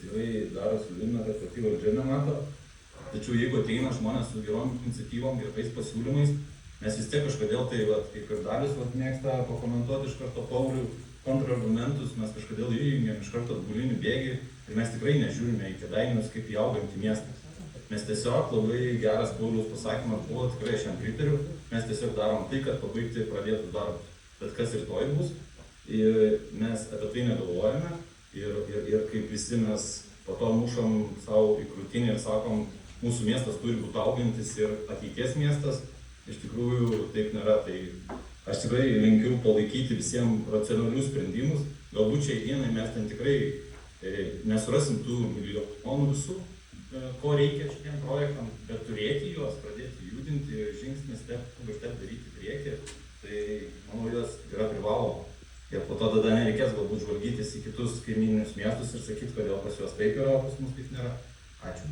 tikrai darosi liūdna, kad pati valdžia nemato. Tačiau jeigu ateina žmonės su gerom iniciatyvom, gerais pasiūlymais, mes vis tiek kažkodėl tai, kaip ir Dalius mėgsta pakomentuoti iš karto Paulių kontrargumentus, mes kažkodėl įjungiam iš karto atbulinį bėgį ir mes tikrai nežiūrime į Kėdainius kaip į augantį miestą. Mes tiesiog labai geras Pauliaus pasakymas buvo, tikrai aš jam pritariu, mes tiesiog darom tai, kad pabaigti pradėtų darbus. Bet kas rytoj bus, ir mes apie tai negalvojame ir kaip visi mes po to mušam savo į krūtinį ir sakom, mūsų miestas turi būti augantis ir ateities miestas, iš tikrųjų taip nėra. Tai aš tikrai linkiu palaikyti visiems racionalius sprendimus. Galbūt šiai dienai mes ten tikrai nesurasim tų milijonų visų, ko reikia šitiem projektam, bet turėti juos, pradėti judinti ir žingsnis step daryti priekį, tai manau, jos yra privaloma. Ir po to tada nereikės galbūt žvalgytis į kitus kaimyninius miestus ir sakyti, kodėl pas juos taip yra, o pas mus taip nėra. Ačiū.